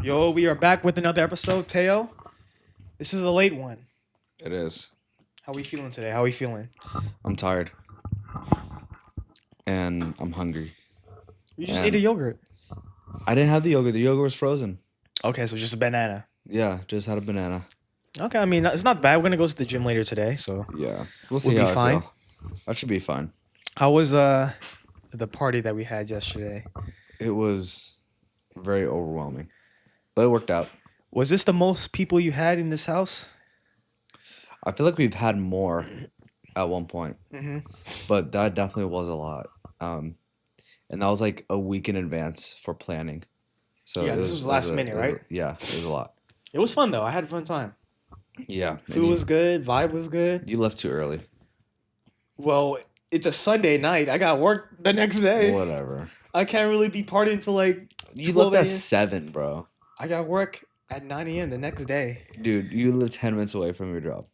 Yo, we are back with another episode. Teo, this is a late one. It is. How we feeling today? How we feeling? I'm tired. And I'm hungry. You just ate a yogurt. I didn't have the yogurt. The yogurt was frozen. Okay, so just a banana. Yeah, just had a banana. Okay, I mean, it's not bad. We're going to go to the gym later today, so Yeah. We'll see we'll how be fine. I feel. I should be fine. How was the party that we had yesterday? It was very overwhelming. But it worked out. Was this the most people you had in this house? I feel like we've had more at one point. Mm-hmm. But that definitely was a lot. And that was like a week in advance for planning. So Yeah, this was last minute, right? Yeah, it was a lot. It was fun, though. I had a fun time. Yeah. Food was good. Vibe was good. You left too early. Well, it's a Sunday night. I got work the next day. Whatever. I can't really be partying until like You 12 left at a.m. 7, bro. I got work at 9 a.m. the next day. Dude, you live 10 minutes away from your job.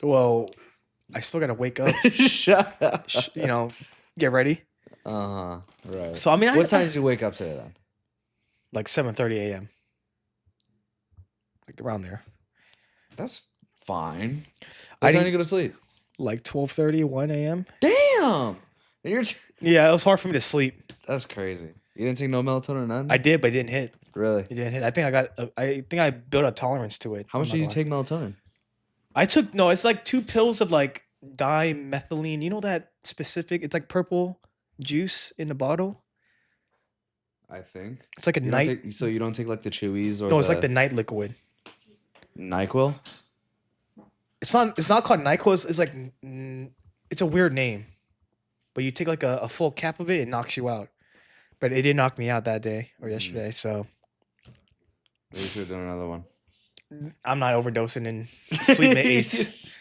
Well, I still got to wake up, Shut up. get ready. Uh-huh. Right. So, I mean, What time did you wake up today then? like 7:30 a.m. Like around there. That's fine. I What time didn't- did you go to sleep? Like 12:30, 1 a.m. Damn! And you're Yeah, it was hard for me to sleep. That's crazy. You didn't take no melatonin or nothing? I did, but it didn't hit. Really? It didn't hit. I think I built a tolerance to it. How much did you take melatonin? It's like 2 pills of like dimethylene. You know that specific, it's like purple juice in the bottle. I think. It's like a You don't night. so you don't take like the chewies or No, it's like the night liquid. NyQuil? It's not called NyQuil. It's like it's a weird name, but you take like a full cap of it, it knocks you out. But it did knock me out that day or yesterday, so Maybe we should have done another one. I'm not overdosing and sleeping at 8.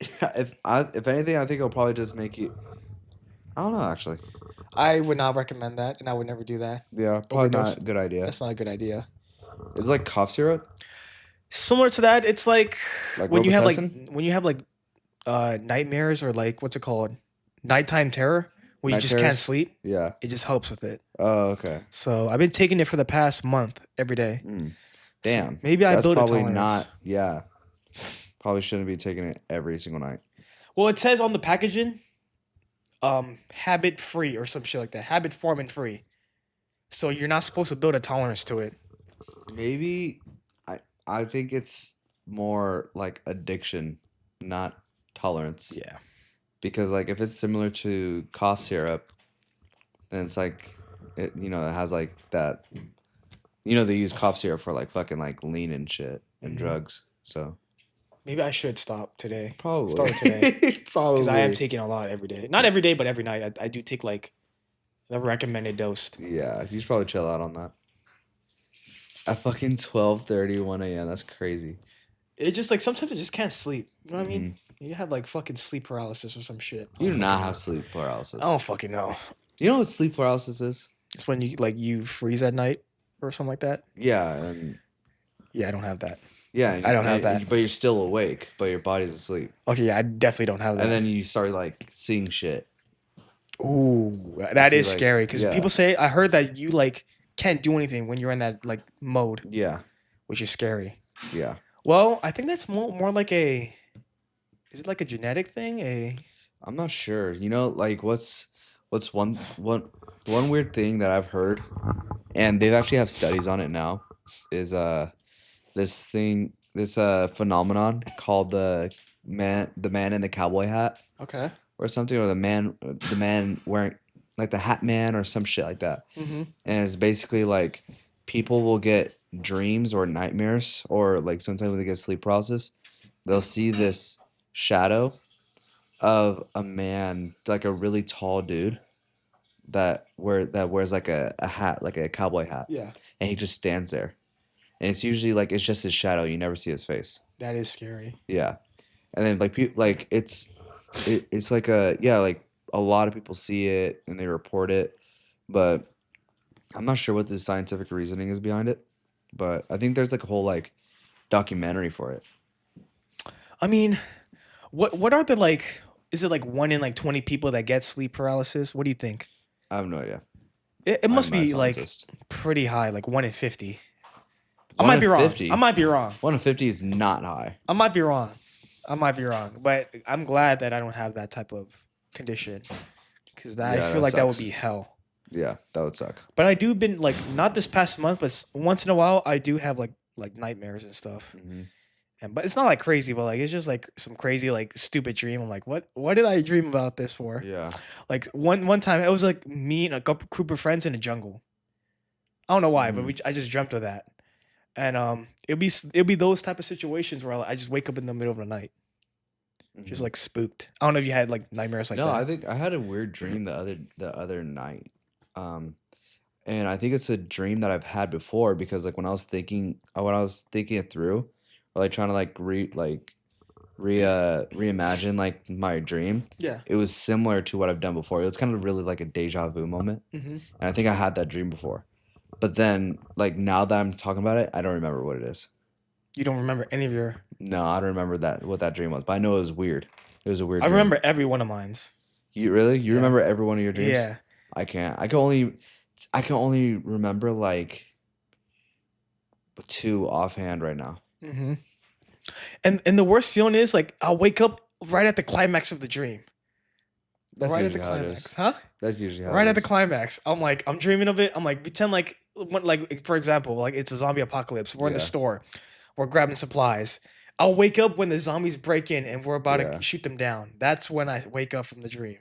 If anything, I think it'll probably just make you. I don't know, actually. I would not recommend that, and I would never do that. Yeah, probably Overdose. not a good idea. That's not a good idea. It's like cough syrup. Similar to that, it's like Like when you have Robitussin? nightmares or like what's it called, nighttime terror, where you Night just can't terrors? sleep. Yeah. It just helps with it. Oh, okay. So I've been taking it for the past month every day. Damn. So maybe I That's built a probably tolerance. not. Yeah. Probably shouldn't be taking it every single night. Well, it says on the packaging, habit free or some shit like that. Habit forming free. So you're not supposed to build a tolerance to it. Maybe I think it's more like addiction, not tolerance. Yeah. Because like if it's similar to cough syrup, then it's like it has like that. They use cough syrup for like fucking like lean and shit and drugs. So Maybe I should stop today. probably Start today. probably Because I am taking a lot every day. Not every day, but every night. I do take like the recommended dose. Yeah, you should probably chill out on that. At fucking 12:30, 1 a.m. That's crazy. It just like sometimes I just can't sleep. You know what I mean? You have like fucking sleep paralysis or some shit. I You don't do not fucking have know. sleep paralysis. I don't fucking know. You know what sleep paralysis is? It's when you freeze at night or something like that. Yeah, and Yeah, I don't have that. yeah, I don't have that. But you're still awake, but your body's asleep. Okay, yeah, I definitely don't have that. And then you start like seeing shit. Ooh, that See, is like, scary because yeah. people say I heard that you like can't do anything when you're in that like mode, Yeah, which is scary. yeah. Well, I think that's more like is it like a genetic thing? I'm not sure. Like what's one weird thing that I've heard, and they've actually have studies on it now, is this phenomenon called the man in the cowboy hat Okay. or something, or the man wearing like the hat man or some shit like that. Mm-hmm. And it's basically like people will get dreams or nightmares, or like sometimes when they get sleep paralysis, they'll see this shadow of a man, like a really tall dude that wears like a hat, like a cowboy hat, Yeah, and he just stands there. And it's usually like it's just his shadow. You never see his face. that is scary. Yeah. And then like it's like like a lot of people see it and they report it, but I'm not sure what the scientific reasoning is behind it. But I think there's like a whole like documentary for it. I mean, what are the like? Is it like 1 in like 20 people that get sleep paralysis? What do you think? I have no idea. It I'm must a be like scientist. pretty high, like 1 in 50. I One might in be wrong. I 50. might be wrong. 1 in 50 is not high. I might be wrong. I might be wrong. But I'm glad that I don't have that type of condition because I Yeah, feel that like that would sucks. be hell. Yeah, that would suck. But I do been like not this past month, but once in a while I do have like nightmares and stuff. Hmm. And but it's not like crazy, but like it's just like some crazy like stupid dream. I'm like, what did I dream about this for? Yeah. Like one time it was like me and a couple group of friends in a jungle. I don't know why, but Mm. I just dreamt of that. And it'll be those type of situations where I just wake up in the middle of the night, just Mhm. like spooked. I don't know if you had like nightmares like No, I that. think I had a weird dream the other night. Um, and I think it's a dream that I've had before because like when I was thinking it through, or like trying to like reimagine like my dream, Yeah. it was similar to what I've done before. It was kind of really like a deja vu moment. Hmm. And I think I had that dream before. But then like now that I'm talking about it, I don't remember what it is. You don't remember any of your? No, I don't remember that what that dream was, but I know it was weird. It was a weird I dream. remember every one of mine's. You really? You Yeah. remember every one of your dreams? Yeah. I can't. I can only remember like two offhand right now. Hmm. And the worst feeling is like I'll wake up right at the climax of the dream. That's Right at the usually how it climax, is. huh? That's usually how Right it at the is. climax. I'm dreaming of it. I'm like pretend like for example, like it's a zombie apocalypse. We're in the Yeah. store. We're grabbing supplies. I'll wake up when the zombies break in and we're about Yeah. to shoot them down. That's when I wake up from the dream.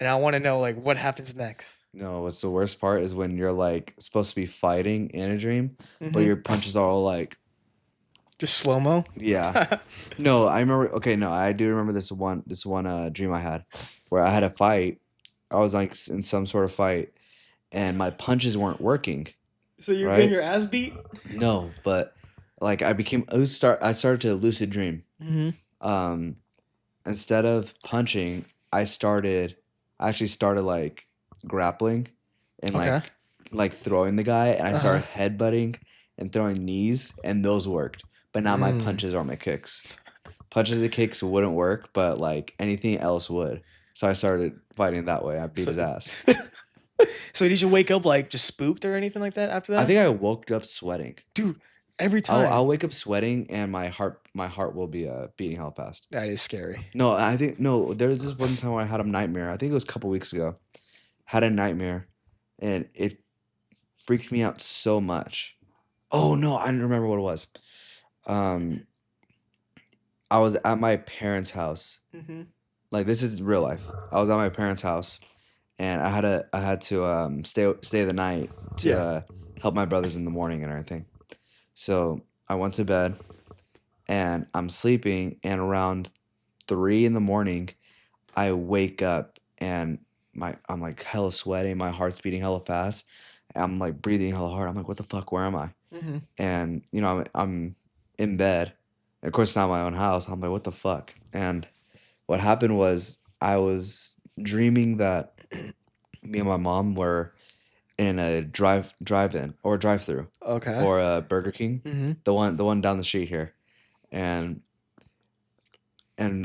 And I want to know like what happens next. No, what's the worst part is when you're like supposed to be fighting in a dream, but Hmm. your punches are all like, Just slow mo. yeah. No, I remember. Okay, no, I do remember this one dream I had, where I had a fight. I was like in some sort of fight, and my punches weren't working. So you're getting Right? your ass beat? No, but like I started to lucid dream. Mm-hmm. Um, instead of punching, I actually started like grappling and Okay. like throwing the guy, and I Uh-huh. started headbutting and throwing knees, and those worked. But not my Mm. punches or my kicks. Punches and kicks wouldn't work, but like anything else would. So I started fighting that way. I beat So, his ass. so did you wake up like just spooked or anything like that after I that? think I woke up sweating. Dude, every I'll time. wake up sweating, and my heart will be beating hell fast. That is scary. No, I think no. There was this one time where I had a nightmare. I think it was a couple weeks ago. Had a nightmare, and it freaked me out so much. Oh no, I don't remember what it was. Um, I was at my parents' house. Mm-hmm. Like this is real life. I was at my parents' house, and I had to stay the night to Yeah. help my brothers in the morning and everything. So I went to bed, and I'm sleeping, and around 3 in the morning, I wake up and I'm like hella sweating, my heart's beating hella fast, and I'm like breathing hella hard. I'm like, what the fuck? Where am I? Mm-hmm. And you know, I'm in bed. And of course, it's not my own house. I'm like, what the fuck? And what happened was I was dreaming that me and my mom were in a drive-in or drive-through Okay. for Burger King, Mm-hmm. the one down the street here, and and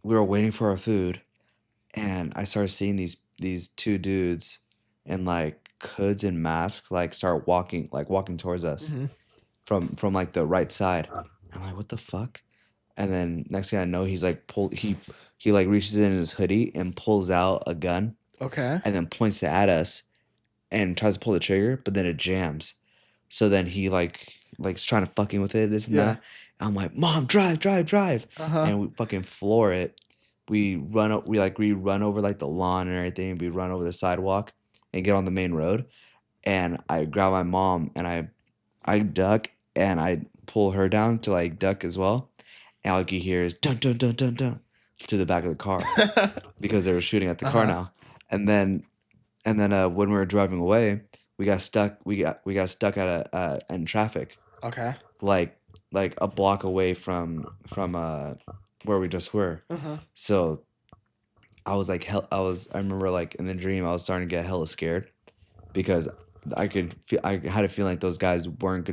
we were waiting for our food, and I started seeing these two dudes in like hoods and masks like start walking towards us Mm-hmm. from like the right side. I'm like, what the fuck? And then next thing I know, he's like he like reaches in his hoodie and pulls out a gun Okay. and then points it at us and tries to pull the trigger, but then it jams. So then he is trying to fucking with it, this and Yeah. that. I'm like, Mom, drive, drive, drive. Uh-huh. And we fucking floor it. We run over like the lawn and everything. We run over the sidewalk and get on the main road. And I grab my mom and I duck and I pull her down to like duck as well. And all you hear is dun dun dun dun dun to the back of the car because they were shooting at the car Uh-huh. now. And then when we were driving away, we got stuck. We got stuck at in traffic, Okay. like a block away from where we just were. Uh-huh. So I was like I remember like in the dream I was starting to get hella scared because I had a feeling like those guys weren't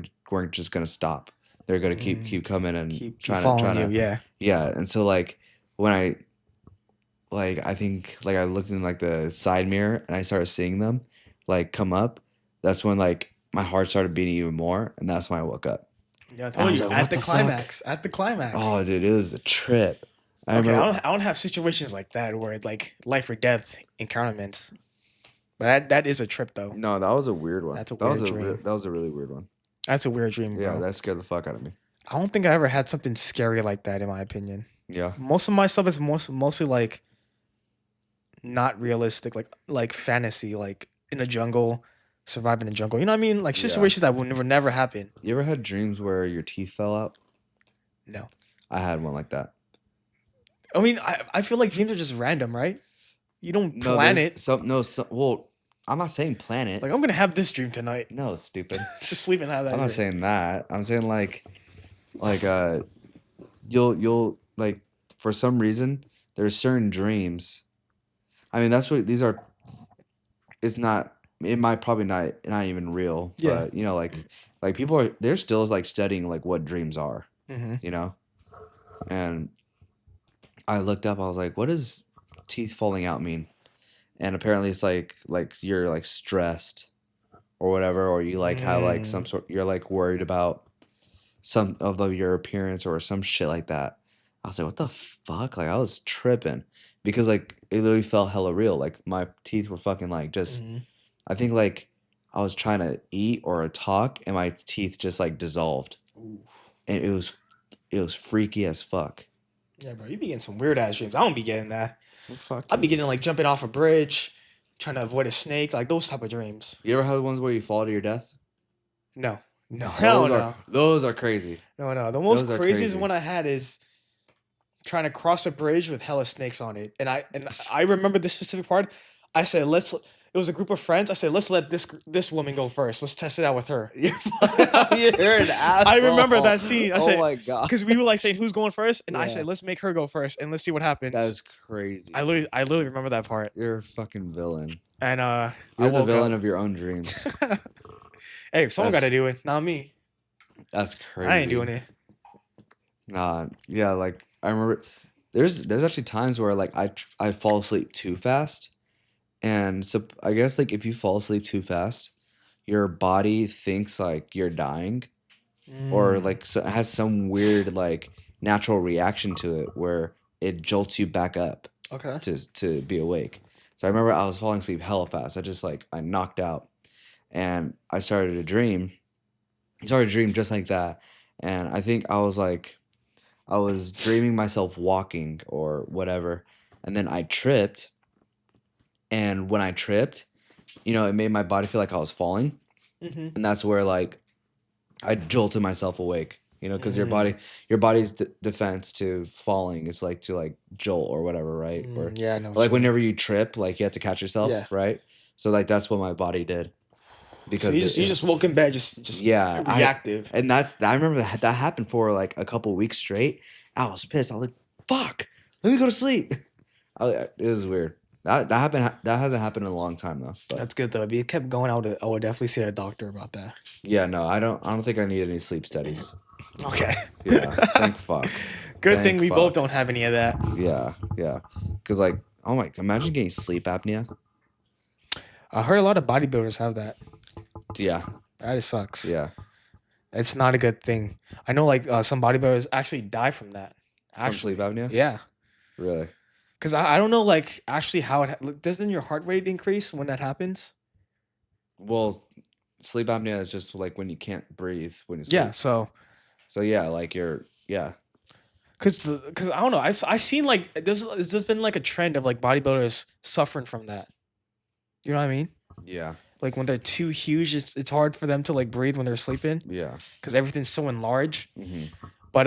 just gonna stop. They're gonna keep coming and Keep trying following you, to yeah. yeah. And so like when I think like I looked in like the side mirror and I started seeing them. like come up, that's when like my heart started beating even more, and that's when I woke up. Yeah, I And I told was you like, at "What the the fuck?" climax. At the climax. Oh, dude, it was a trip. I Okay, remember. I don't have situations like that where it's like life or death encounterments. But that is a trip though. No, that was a weird one. That's a That was weird dream. that was a really weird one. That's a weird dream, Yeah, bro. that scared the fuck out of me. I don't think I ever had something scary like that in my opinion. Yeah, Most of my stuff is mostly like not realistic, like fantasy, like in a jungle, surviving in the jungle. You know what I mean? Like yeah. situations that would never happen. You ever had dreams where your teeth fell out? No. I had one like that. I mean, I feel like dreams are just random, right? You don't No, plan there's it. some no. Well, I'm not saying planet. Like I'm gonna have this dream tonight. No, stupid. Just sleep and have that I'm not dream. saying that. I'm saying like you'll like for some reason there's certain dreams. I mean that's what these are. It's not. It might probably not even real. Yeah. But you know like people are they're still like studying like what dreams are. Mm-hmm. You know, and I looked up. I was like, what does teeth falling out mean? And apparently it's like you're like stressed or whatever, or you like have like some sort. You're like worried about some of your appearance or some shit like that. I was like, what the fuck? Like I was tripping because like it literally felt hella real. Like my teeth were fucking like just. Mm-hmm. I think like I was trying to eat or talk and my teeth just like dissolved, Ooh. and it was freaky as fuck. Yeah, bro, you be getting some weird ass dreams. I don't be getting that. Well, fuck I be you. getting like jumping off a bridge, trying to avoid a snake, like those type of dreams. You ever had ones where you fall to your death? No, no, hell no, Those are crazy. no. The most Those are craziest crazy. one I had is trying to cross a bridge with hella snakes on it, and I remember this specific part. I said, let's. It was a group of friends. I said, let's let this woman go first. Let's test it out with her. You're an asshole. I remember that scene. I oh said, my god. because we were like saying who's going first, and I Yeah. said, let's make her go first, and let's see what happens. That is crazy. I literally remember that part. You're a fucking villain. And You're I the woke villain up. of your own dreams. Hey, someone got to do it, not me. That's crazy. I ain't doing it. Nah, yeah, like I remember there's actually times where like I fall asleep too fast. And so I guess like if you fall asleep too fast, your body thinks like you're dying or like so, it has some weird like natural reaction to it where it jolts you back up Okay. to be awake. So I remember I was falling asleep hella fast. I knocked out and I started to dream. I started to dream just like that. And I think I was dreaming myself walking or whatever. And then I tripped. And when I tripped, you know, it made my body feel like I was falling. Mm-hmm. And that's where like I jolted myself awake, you know, because Mm. your body's defense to falling is like to like jolt or whatever, right? Or Yeah, I know. like whenever you trip, like you have to catch yourself, Yeah. right? So like that's what my body did because So you just woke in bed, just yeah, reactive. and I remember that happened for like a couple weeks straight. I was pissed. I was like, "Fuck, let me go to sleep." It was weird. That happened. That hasn't happened in a long time though. But That's good though. If you kept going, I would definitely see a doctor about that. yeah, no, I don't think I need any sleep studies. Okay. Yeah, thank fuck. Good thing Thank we both fuck. don't have any of that. Yeah, yeah. Because like, oh my, imagine getting sleep apnea. I heard a lot of bodybuilders have that. Yeah, That just sucks. yeah. It's not a good thing. I know like some bodybuilders actually die from that. From Actually, sleep apnea. yeah. Really? Because I don't know like actually how doesn't your heart rate increase when that happens? Well, sleep apnea is just like when you can't breathe when you sleep. Yeah. So yeah, like yeah. Cause I don't know I seen like there's been like a trend of like bodybuilders suffering from that. You know what I mean? Yeah. Like when they're too huge, it's hard for them to like breathe when they're sleeping Yeah. because everything's so enlarged. Mm-hmm. But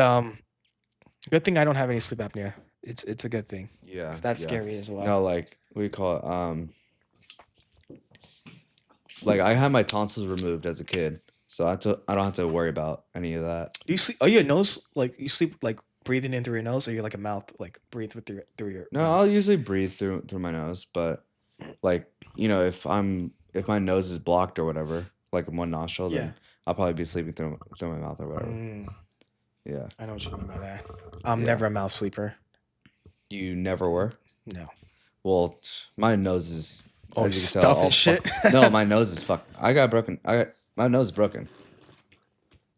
good thing I don't have any sleep apnea. It's a good thing. Yeah. That's yeah. scary as well. No, like what do you call it? Like I had my tonsils removed as a kid, so I don't have to worry about any of that. Do you sleep? Are you a nose like you sleep like breathing in through your nose, or you're like a mouth like breathe with through your No, mouth? I'll usually breathe through my nose, but like you know, if my nose is blocked or whatever, like in one nostril, then Yeah. I'll probably be sleeping through my mouth or whatever. Yeah. I know what you mean by that. I'm Yeah. never a mouth sleeper. You never were? No. Well, my nose is Oh, As you can stuff tell, and all shit. No, my nose is fucked. My nose is broken.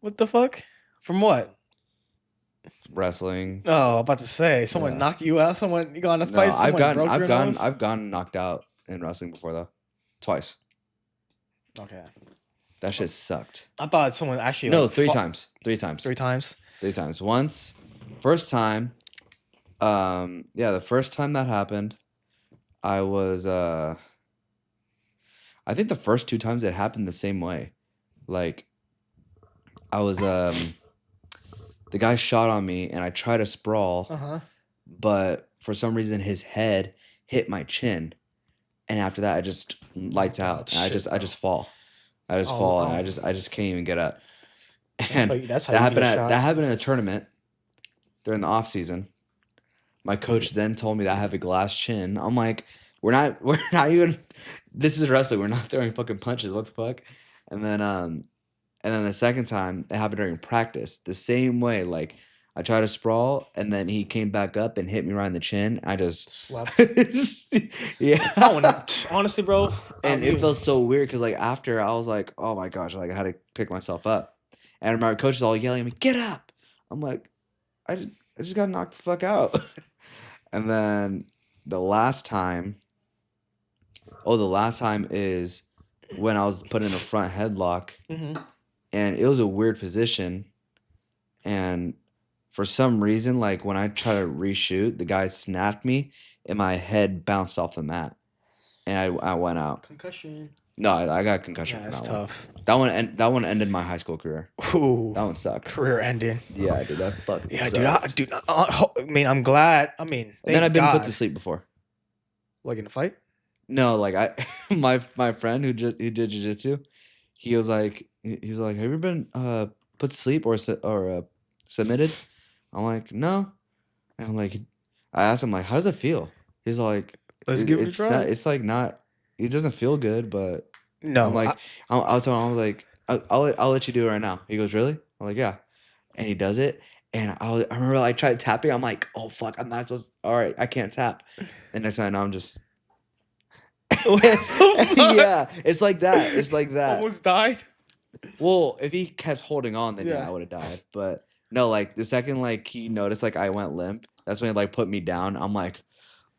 What the fuck? From what? Wrestling. Oh, about to say someone Yeah. knocked you out. Someone you got in a No, fight. Someone broke your nose. I've gotten knocked out in wrestling before though, twice. Okay. That shit sucked. I thought someone actually No, like, three fought- times. Three times. 3 times. 3 times. Once, first time. Yeah, the first time that happened, I was. I think the first 2 times it happened the same way. Like, I was the guy shot on me and I tried to sprawl, Uh-huh. but for some reason his head hit my chin, and after that I just lights God, out. And I shit, just fall. I just Oh, fall and oh. I just can't even get up. That's And how you, that's how that you happened get shot. that happened in a tournament during the off season. My coach then told me that I have a glass chin. I'm like, we're not even. This is wrestling. We're not throwing fucking punches. What the fuck? And then the second time it happened during practice. The same way, like I tried to sprawl, and then he came back up and hit me right in the chin. I just Slept. yeah. I wouldn't, honestly, bro. And it felt so weird because like after I was like, oh my gosh, like I had to pick myself up, and my coach is all yelling at me, get up. I'm like, I just got knocked the fuck out. And then the last time is when I was put in a front headlock, Mm-hmm. and it was a weird position, and for some reason, like when I try to reshoot, the guy snapped me and my head bounced off the mat, and I went out. Concussion. No, I got concussion Yeah, from that's that one. tough. That one ended my high school career. Ooh, That one sucked. career ending. Yeah, dude, that fucking Yeah, sucked. dude. I mean, I'm glad. I mean, And then thank I've been put God. to sleep before. Like in a fight. No, like I, my friend who did jiu-jitsu, he was like, he's like, have you ever been put to sleep or submitted? I'm like, no. And I'm like, I asked him like, how does it feel? He's like, Let's give it a it's try. not, it's like not, it doesn't feel good, but No, I'm like, I'll tell him, I was like, I'll let you do it right now. He goes, really? I'm like, yeah. And he does it. And I remember I tried tapping. I'm like, oh fuck, I'm not supposed. All right, I can't tap. And next thing I know, I'm just. Yeah, it's like that. It's like that. almost died. Well, if he kept holding on, then yeah, Yeah. I would have died. But no, like the second like he noticed like I went limp, that's when he like put me down. I'm like,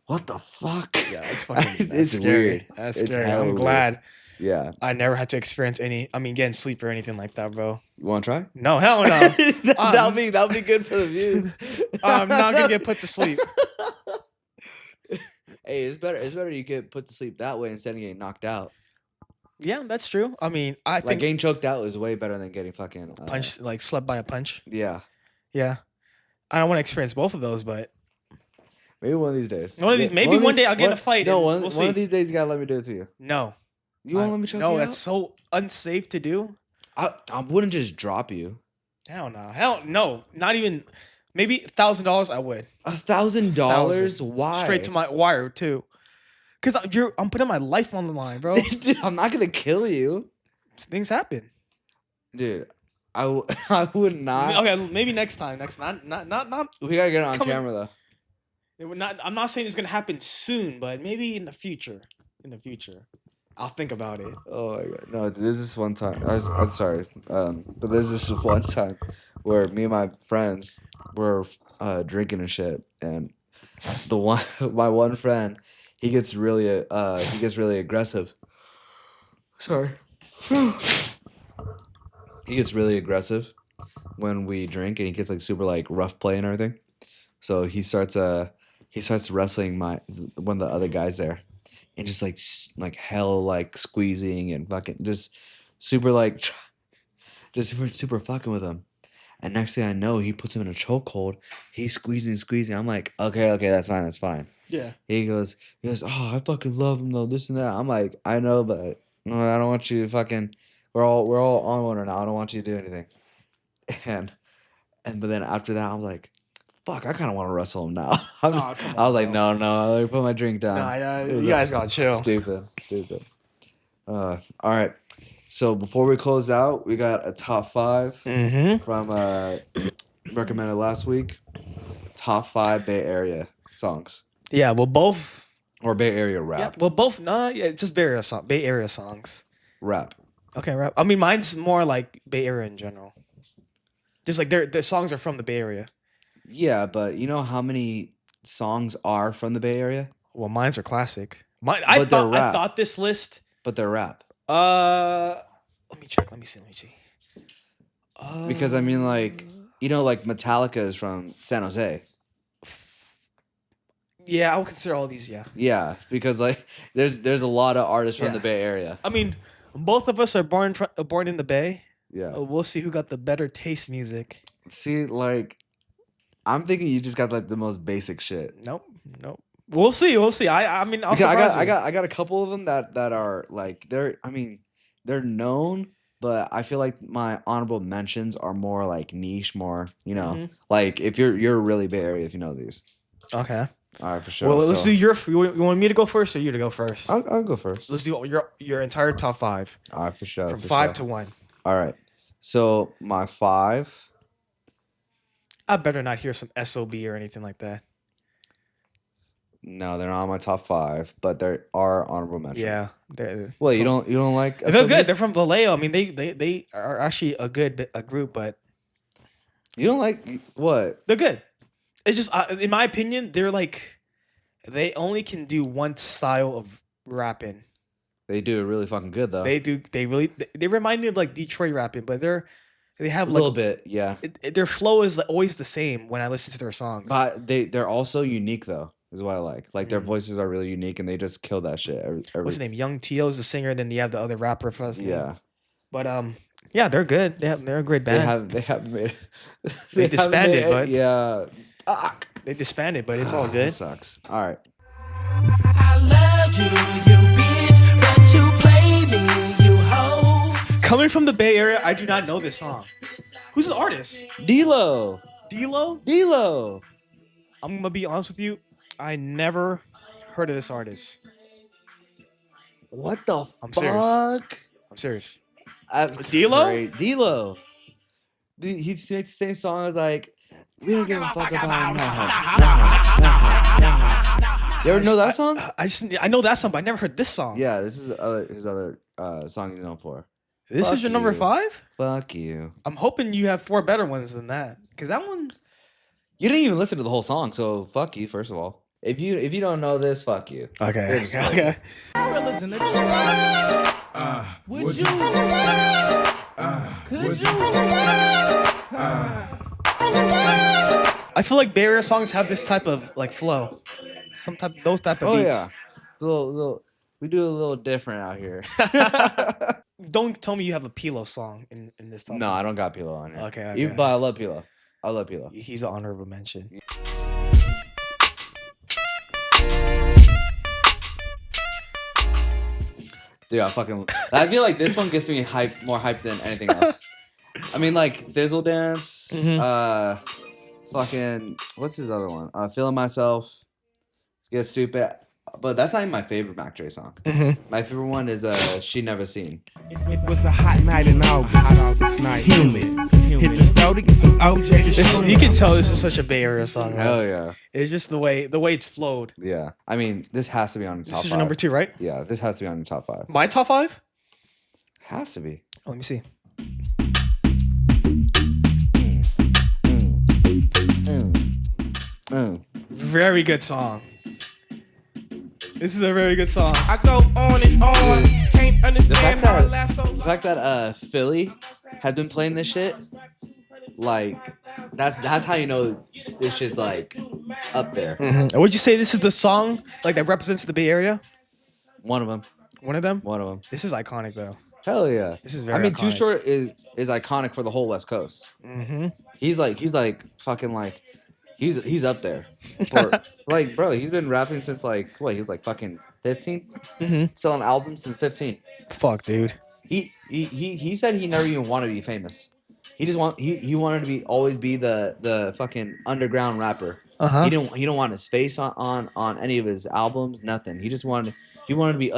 what the fuck? Yeah, that's fucking. That's It's scary. weird. That's It's scary. hella I'm weird. glad Yeah. I never had to experience any. I mean, getting sleep or anything like that, bro. You want to try? No, hell no. that'll be good for the views. I'm not gonna get put to sleep. Hey, it's better you get put to sleep that way instead of getting knocked out. Yeah, that's true. I mean, I Like think getting choked out is way better than getting fucking punch, like slept by a punch. Yeah, Yeah, I don't want to experience both of those, but maybe one of these days. maybe one day I'll get in a fight. No, and one we'll see. one of these days you gotta let me do it to you. No, You won't let me choke no, you that's out? so unsafe to do. I wouldn't just drop you. Hell no, hell no, not even. Maybe $1,000. I would $1,000? Why? straight to my wire too, because I'm putting my life on the line, bro. Dude, I'm not gonna kill you, Things happen. dude. I would not. Okay, maybe next time. Not. We gotta get it on Come on. camera though. It would not. I'm not saying it's gonna happen soon, but maybe in the future. I'll think about it. Oh my god! No, there's this one time. I'm sorry, but there's this one time where me and my friends were drinking and shit, and my one friend, he gets really aggressive. Sorry. He gets really aggressive when we drink, and he gets like super like rough play and everything. So he starts wrestling one of the other guys there. And just like hell like squeezing and fucking just super like just super fucking with him. And next thing I know, he puts him in a chokehold. He's squeezing. I'm like, okay, that's fine. Yeah. He goes, oh, I fucking love him though, this and that. I'm like, I know, but no, I don't want you to fucking. We're all on one right now. I don't want you to do anything. But then after that, I was like, fuck, I kind of want to wrestle him now. Come I was like, bro. no, let me put my drink down. Nah, yeah, It was you guys gotta chill. Stupid. All right. So before we close out, we got a top 5 Mm-hmm. from recommended last week. Top 5 Bay Area songs. Yeah, well, both Or Bay Area Yeah. rap. Well, both. No, yeah, just Bay Area songs. Rap. Okay, rap. I mean, mine's more like Bay Area in general. Just like their songs are from the Bay Area. Yeah, but you know how many songs are from the Bay Area? Well, mine's are classic. But they're I rap. thought this list. But they're rap. Let me check. Let me see. Because I mean, like, you know, like Metallica is from San Jose. Yeah, I would consider all these. Yeah. Yeah, because like there's a lot of artists from Yeah. the Bay Area. I mean, both of us are born in the Bay. Yeah. We'll see who got the better taste music. See, like, I'm thinking you just got like the most basic shit. Nope. We'll see. I mean, Because I got a couple of them that are like they're known, but I feel like my honorable mentions are more like niche, more like if you're really Bay Area if you know these. Okay. All right, for sure. Well, let's do you want me to go first or you to go first? I'll go first. Let's do your entire top 5. All right, for sure. From 5 to 1. All right. So my 5. I better not hear some SOB or anything like that. No, they're not on my top 5, but there are honorable mentions. Yeah. Well, you don't like? They're SOB? good. They're from Vallejo. I mean, they are actually a group, but you don't like what? They're good. It's just, in my opinion, they're like, they only can do one style of rapping. They do it really fucking good though. They do. They remind me of like Detroit rapping, but they have a like, little bit, yeah. Their flow is always the same when I listen to their songs. But they're also unique though, is what I like. Like their voices are really unique, and they just kill that shit. What's his name? Young T.O.'s the singer. Then you have the other rapper. Yeah. But yeah, they're good. They're a great band. They have made. They disbanded, but yeah. They disbanded, but it's all good. That sucks. All right. I loved you bitch, but you played me, you hoe. Coming from the Bay Area, I do not know this song. Who's the artist? D-Lo. D-Lo? I'm gonna be honest with you. I never heard of this artist. What the I'm fuck? serious. That's D-Lo? great. D-Lo. Dude, he makes the same song as like, we don't give a fuck about You ever know that song? I know that song, but I never heard this song. Yeah, this is his other song he's known for. This Fuck is your number you. 5? Fuck you. I'm hoping you have 4 better ones than that. Because that one... You didn't even listen to the whole song, so fuck you, first of all. If you don't know this, fuck you. Okay. Here's Okay. Would you? Could you? I feel like Bay Area songs have this type of like flow. Those type of Oh beats. yeah. It's a little we do a little different out here. Don't tell me you have a Pilo song in this top. No, I don't got Pilo on here. Okay. But I love Pilo. He's an honorable mention. Dude, I feel like this one gets me more hyped than anything else. I mean, like Thizzle Dance, fucking what's his other one? Feeling Myself, Get Stupid. But that's not even my favorite Mac Dre song. My favorite one is She Never Seen. It was a hot night in August night. Humid. Hit the store to get some OJ. You can tell this is such a Bay Area song. Hell yeah. It's just the way it's flowed. Yeah. I mean, this has to be on the top 5. This is your number 2, right? Yeah, this has to be on the top 5. My top 5? Has to be. Oh, let me see. Very good song. This is a very good song. I go on and on. Can't The understand fact how it that, lasts so long. the fact that Philly had been playing this shit, like that's how you know this shit's like up there. Would you say this is the song like that represents the Bay Area? One of them. One of them? One of them. This is iconic though. Hell yeah. This is very I mean, Too iconic. Short is iconic for the whole West Coast. He's like fucking like he's up there. For, like, bro, he's been rapping since like what? He was like fucking 15. Selling albums since 15. Fuck, dude. He said he never even wanted to be famous. He wanted to always be the fucking underground rapper. He don't want his face on any of his albums, nothing. He just wanted to be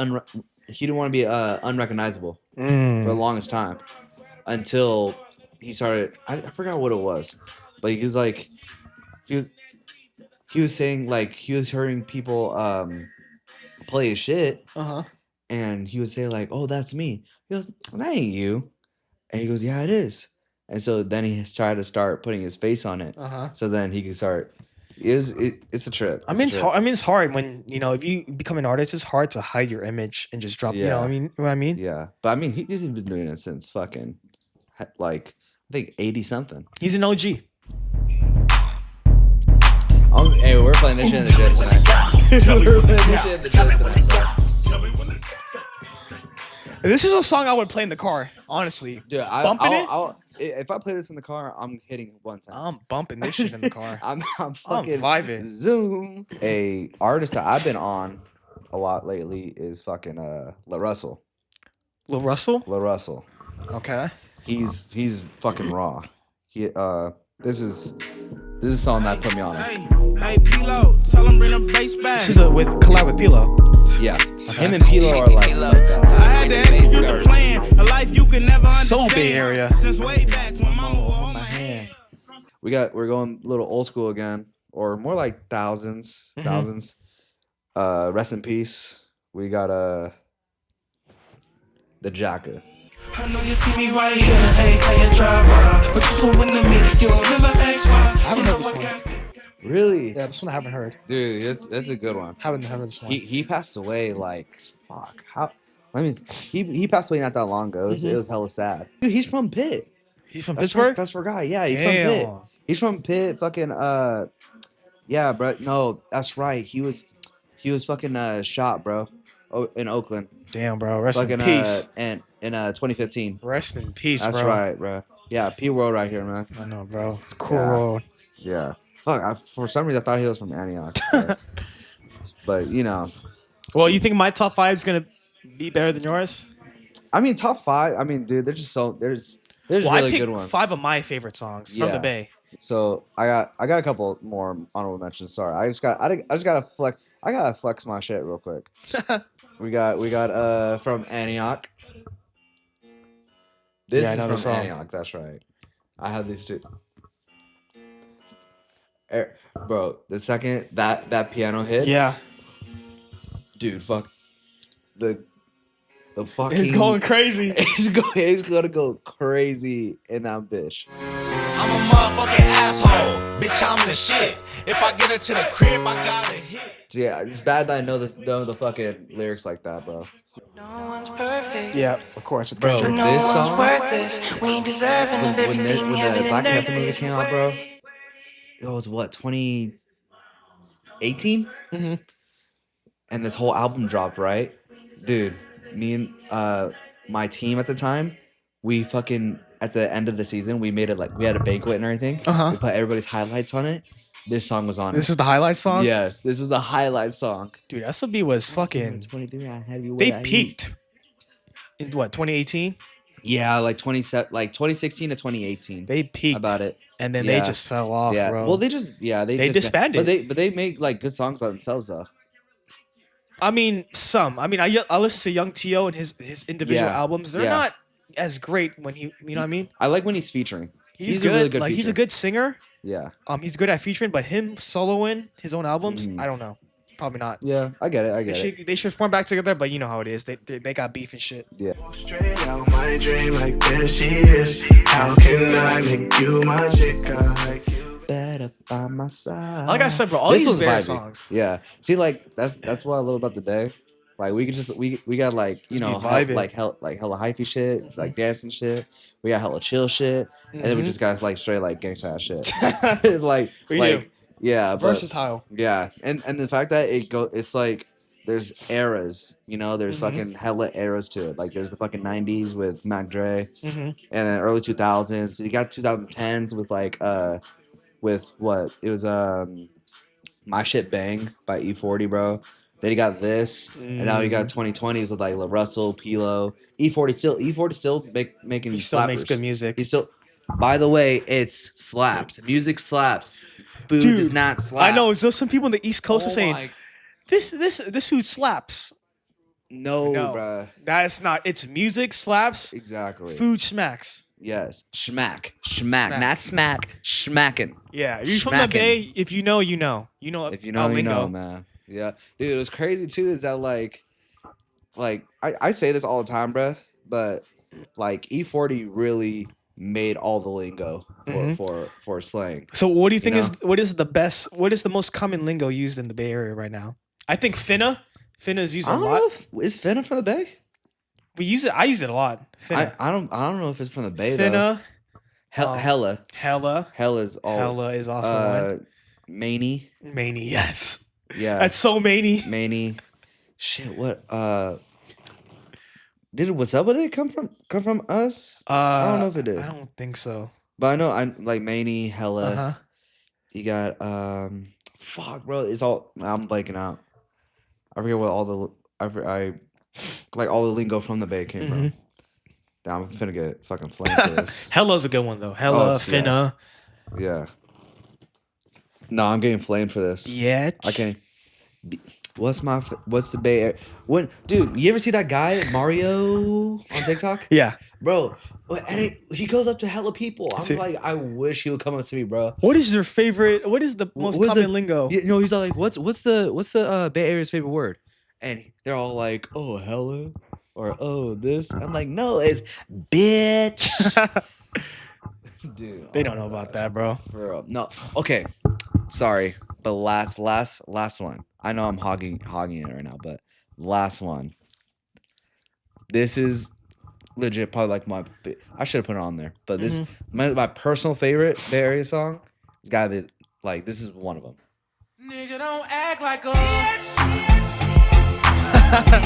he didn't want to be unrecognizable for the longest time until he started. I forgot what it was, but he was like he was saying like he was hearing people play his shit, Uh-huh. and he would say like, "Oh, that's me." He goes, "That ain't you," and he goes, "Yeah, it is." And so then he tried to start putting his face on it, Uh-huh. so then he could start. It's a trip. I mean, it's hard when, if you become an artist, it's hard to hide your image and just drop, Yeah. I mean, what I mean? Yeah, but I mean, he's been doing it since fucking like I think 80 something. He's an OG. Hey, we're playing this shit in the gym tonight. We're playing this shit in the gym tonight, bro. And this is a song I would play in the car, honestly. Dude, Bumping it? If I play this in the car, I'm hitting it one time. I'm bumping this shit in the car. I'm fucking vibing. Zoom. A artist that I've been on a lot lately is fucking La Russell. Lil Russell? La Russell. Okay. He's fucking raw. This is a song that put me on it. Hey, P-Lo, tell him bring the bass back. This is with collab with Pilo. Yeah. Him and Pilo are like I had to execute the plan, a life you can never understand. So Bay Area. Since way back when mama would hold my hand. we're going a little old school again, or more like thousands. Rest in peace. We got the Jacka. I know you see me right here, hey, play a drive-by, but you so into me, you'll never ask why. I haven't heard this one. Really? Yeah, this one I haven't heard. Dude, that's a good one. Haven't heard this one. He passed away like fuck. How? I mean, he passed away not that long ago. It was hella sad. Dude, he's from Pitt. He's from That's Pittsburgh? That's forgot. Yeah, he's Damn. from Pitt. He's from Pitt. Fucking yeah, bro. No, that's right. He was fucking shot, bro. In Oakland. Damn, bro. Rest Fucking in peace. in 2015. Rest in peace, That's bro. right, bro. Yeah, P World right here, man. I know, bro. It's cool Yeah. road. Yeah. Fuck. For some reason, I thought he was from Antioch. But you know, Well, you think my top 5 is gonna be better than yours? I mean, top 5. I mean, dude, there's Well, I really picked good ones. 5 of my favorite songs from the Yeah. Bay. So I got a couple more honorable mentions. Sorry, I just gotta flex. I gotta flex my shit real quick. we got from Antioch. This Yeah, I is know from the song. Antioch. That's right. I have these two. Bro, the second that piano hits. Yeah. Dude, fuck. The fucking. It's going crazy. It's gonna go crazy in that bitch. I'm a motherfucking asshole. Bitch, I'm the shit. If I get into the crib, I gotta hit. So yeah, it's bad that I know the fucking lyrics like that, bro. No one's perfect. Yeah, of course. With Bro, Kendrick. No this one's song- worthless. We ain't deserving of When everything the heaven Black and Panther earth movie is came out, bro, worth. it was what 2018, Mhm. and this whole album dropped, right, dude? Me and my team at the time, we fucking at the end of the season, we made it like we had a banquet and everything. Uh-huh. We put everybody's highlights on it. This song was on This it. is the highlight song? Yes, this is the highlight song. Dude, SOB was fucking... 23, I have you They where I eat. peaked. In what, 2018? Yeah, like 2016 to 2018. They peaked. About it. And then Yeah. they just fell off, Yeah. bro. Well, they disbanded. But they made like good songs by themselves though. I mean, some. I mean, I listen to Young T.O. and his individual Yeah. albums. They're Yeah. not as great when he, you know what I mean? I like when he's featuring. He's a really good. good Like, he's a feature. good singer. Yeah. He's good at featuring, but him soloing his own albums, Mhm. I don't know. Probably not. Yeah, I get it. They should form back together, but you know how it is. They got beef and shit. Yeah. Straight out my dream, like there she is. How can I make you my chick? I like you. Better by my side. Like I said, bro, all This these was Bear vibey. songs. Yeah. See, like that's what I love about the day. Like we could just we got like you know be vibing. like hella hyphy shit, like dancing shit. We got hella chill shit, and then we Mhm. just got like straight like gangsta ass shit. like We like do. yeah, but, Versatile. yeah, and the fact that it's like there's eras, you know, there's Mhm. fucking hella eras to it. Like there's the fucking 90s with Mac Dre, Mm-hmm. and then early 2000s. You got 2010s with like with what it was My Shit Bang by E-40, bro. Then you got this, and now you got 2020s with like La Russell, Pilo, E-40 still making He still makes slappers. good music. He still. By the way, it's slaps. Music slaps. Food Dude, does not slap. I know. There's some people in the East Coast are Oh saying my- this food slaps. No, No, bruh. That's not. It's music slaps. Exactly. Food smacks. Yes. Schmack. Not smack. Schmacking. Yeah, you're from the Smacking. Bay. If you know, you know. You know. If you know, our you lingo. know, man. Yeah, dude, it was crazy too. Is that like I say this all the time, bruh, but like E-40 really made all the lingo for slang. So what do you think know? is what is the most common lingo used in the Bay Area right now? I think finna is used I a don't lot. know if is Finna from the Bay. We use it. I use it a lot. Finna. I don't know if it's from the Bay though. Finna. Hella Hella. is all. Hella is also one. Maney. Maney, yes. Yeah. That's so Maney. Maney. Shit. What? Did what's up with it come from us? I don't know if it did. I don't think so. But I know I like Maney, Hella. Uh-huh. You got fuck, bro. It's all I'm blanking out. I forget what all the I like all the lingo from the Bay came from. Damn, I'm finna get fucking flamed for this. Hella's a good one though. Hella, it's- finna. Yeah. No, I'm getting flamed for this. Yeah. I can't. What's the Bay Area? Dude, you ever see that guy Mario on TikTok? Yeah. Bro, and he goes up to hella people. I'm See- like, I wish he would come up to me, bro. What is your favorite? What is the most What's common lingo? You know, he's all like, what's the Bay Area's favorite word? And they're all like, oh, hella, or oh, this. I'm like, no, it's bitch. Dude, They don't know about that, bro. for real. No, okay, sorry, but last one. I know I'm hogging it right now, but last one. This is legit, probably like I should have put it on there, but this my personal favorite Bay Area song. It's gotta be like this is one of them. Nigga, don't act like a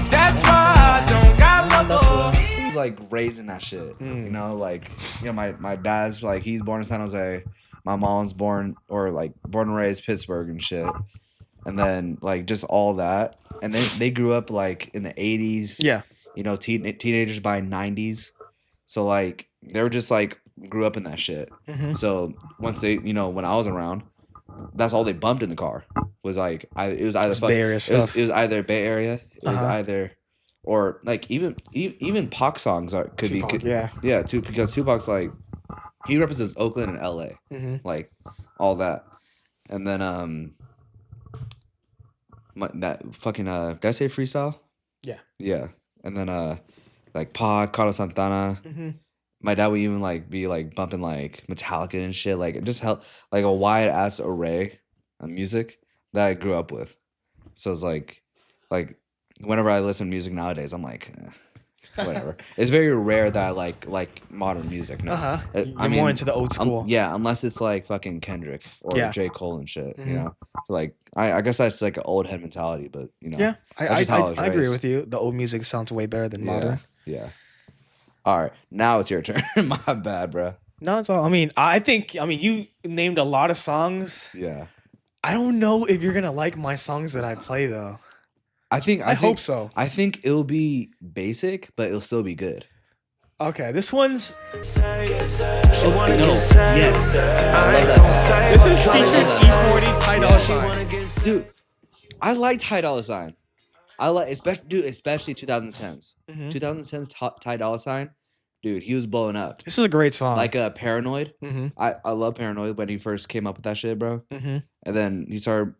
That's why I don't got love for. He's like raising that shit, you know, like my dad's like he's born in San Jose, my mom's born and raised Pittsburgh and shit, and then like just all that, and then they grew up like in the 80s, Yeah. you know, teenagers by 90s, so like they were just like grew up in that shit. So once they, you know, when I was around, that's all they bumped in the car was like it was either Bay Area stuff. It was either Bay Area, it was Uh-huh. either or like even Pac songs could Tupac, be yeah. because Tupac's like he represents Oakland and LA, like all that, and then that fucking did I say freestyle? Yeah, and then like Pac, Carlos Santana. My dad would even like be like bumping like Metallica and shit, like just like a wide ass array of music that I grew up with. So it's like whenever I listen to music nowadays, I'm like, whatever. It's very rare that I like modern music now. You're more into the old school. Yeah, unless it's like fucking Kendrick or Yeah. J. Cole and shit. You know, like I guess that's like an old head mentality, but you know, Yeah, that's I just how I was agree raised. with you. The old music sounds way better than modern. Yeah. All right, now it's your turn. My bad, bro. No, it's all. I mean, you named a lot of songs. Yeah. I don't know if you're gonna like my songs that I play though. I hope think so. I think it'll be basic, but it'll still be good. Okay, this one's She wanna get saved. Yes. I ain't that gon' song. say this what is tryna featuring get E-40, saved. Ty Dolla She Sign. wanna get saved. Dude, I like Ty Dolla Sign. I like especially 2010s. 2010s Ty Dolla Sign. Dude, he was blowing up. This is a great song. Like Paranoid. Mm-hmm. I love Paranoid when he first came up with that shit, bro. Mm-hmm. And then he started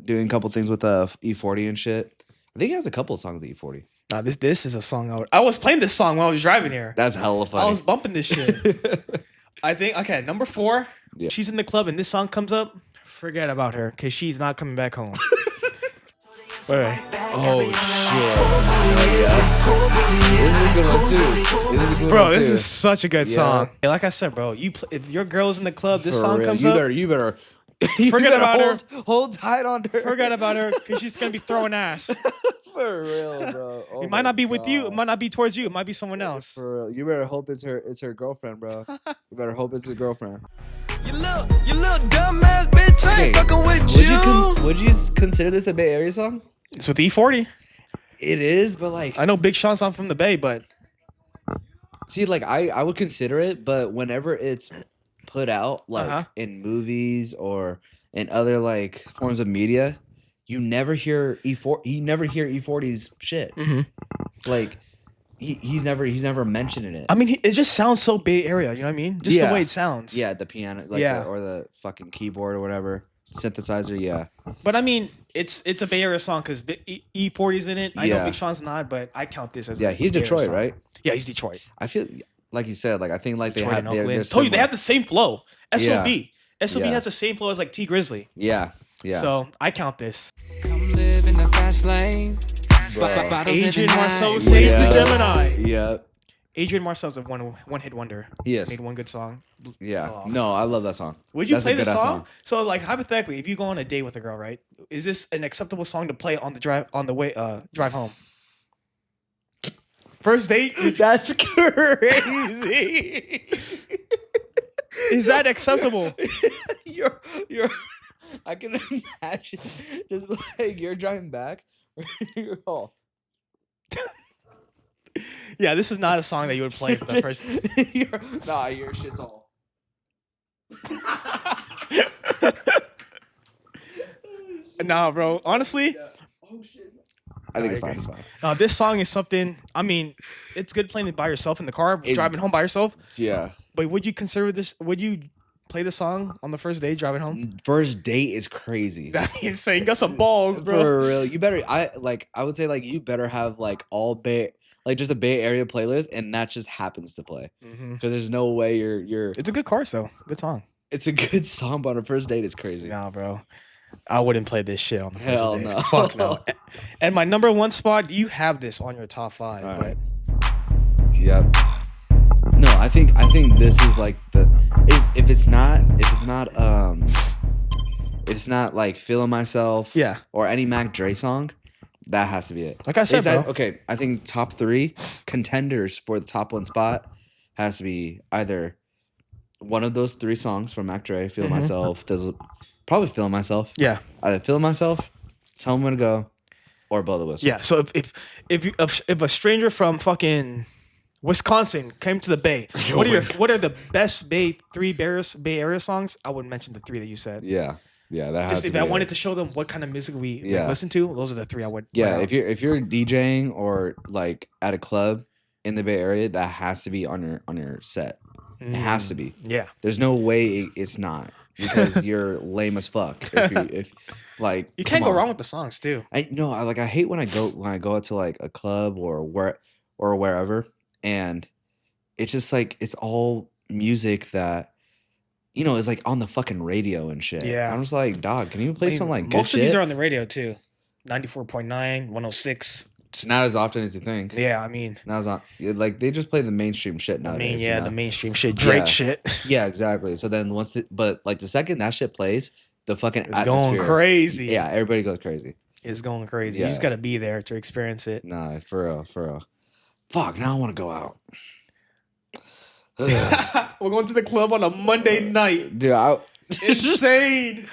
doing a couple things with E-40 and shit. I think he has a couple of songs with E-40. Nah, this is a song I was playing this song when I was driving here. That's hella funny. I was bumping this shit. I think okay, number 4. Yeah. She's in the club and this song comes up. Forget about her because she's not coming back home. Wait. Oh shit! This is a good one too. Bro, this is such a good Yeah. song. Hey, like I said, bro, if your girl's in the club, this For song real. comes You up. better Forget better about her. Hold tight on her. Forget about her because she's gonna be throwing ass. For real, bro. Oh It might my not be with you. It God. might not be towards you. It might be someone else. For real. You better hope it's her girlfriend, bro. You better hope it's her girlfriend. You little dumbass bitch, I ain't fucking with you. Would you consider this a Bay Area song? It's with E-40. It is, but like I know Big Sean's not from the Bay, but see, like I would consider it, but whenever it's put out like in movies or in other like forms of media, you never hear E-40. You never hear E-40's shit. Like he's never mentioned in it. I mean, it just sounds so Bay Area. You know what I mean? Just the way it sounds. Yeah, the piano, like Yeah. or the fucking keyboard or whatever synthesizer. Yeah, But I mean, it's a Bay Area song because E-40's in it. I know Yeah. Big Sean's not, but I count this as Yeah, a he's Bay Area Detroit, song. right? Yeah, he's Detroit. I feel like you said, like I think like Detroit they and have Oakland. they're Told you they similar. have the same flow. SOB. Yeah. SOB Yeah. has the same flow as like T Grizzly. Yeah. Yeah. So I count this. Come live in the fast lane. Adrian Marcel saves the Gemini. Yeah. Adrian Marcel's a one hit wonder. He is. Made one good song. Yeah. fell off. No, I love that song. Would you That's a play the good-ass song? So like hypothetically, if you go on a date with a girl, right? Is this an acceptable song to play on the drive home? First date? That's crazy. Is that acceptable? you're I can imagine just like you're driving back. You're all Yeah, this is not a song that you would play for the first. your shit's all. Nah, bro. Honestly, Oh shit. I think it's fine. It's fine. no. This song is something. I mean, it's good playing it by yourself in the car, driving home by yourself. Yeah. But would you consider this? Would you play the song on the first day driving home? First date is crazy. That means saying got some balls, bro. For real. You better I would say like you better have like all Bay like just a Bay Area playlist and that just happens to play. Because there's no way you're It's a good car, though. Good song. it's a good song, but on a first date it's crazy. Nah, bro. I wouldn't play this shit on the first Hell date. no. Fuck no. And my number one spot, you have this on your top 5, All but right. Yep. No, I think this is like if it's not like Feeling Myself Yeah. or any Mac Dre song, that has to be it. Like I said, bro. Okay, I think top 3 contenders for the top 1 spot has to be either one of those 3 songs from Mac Dre, Feeling Myself, probably Feeling Myself. Yeah. Either Feeling Myself, Tell Me When to Go, or Blow the Whistle. Yeah. So if a stranger from fucking Wisconsin came to the Bay, what are the best Bay Area songs? I would mention the 3 that you said. Yeah. Yeah, that has Just to if be I it. wanted to show them what kind of music we like, Yeah. listen to, those are the 3 I would. Yeah, put out. if you're DJing or like at a club in the Bay Area, that has to be on your set. It has to be. Yeah. There's no way it's not because you're lame as fuck. If like You can't come go wrong on. with the songs too. I hate when I go out to like a club or wherever and it's just like it's all music that is like on the fucking radio and shit. Yeah. I'm just like, dog, can you play some like good most shit? of these are on the radio too. 94.9, 106. It's not as often as you think. Yeah, I mean, Now it's not like they just play the mainstream shit nowadays. the mainstream shit, Drake Yeah. shit. Yeah, exactly. So then but like the second that shit plays, the fucking It's going atmosphere. crazy. Yeah, everybody goes crazy. It's going crazy. You Yeah. just gotta be there to experience it. Nah, for real. Fuck, now I want to go out. We're going to the club on a Monday night. Dude, Insane.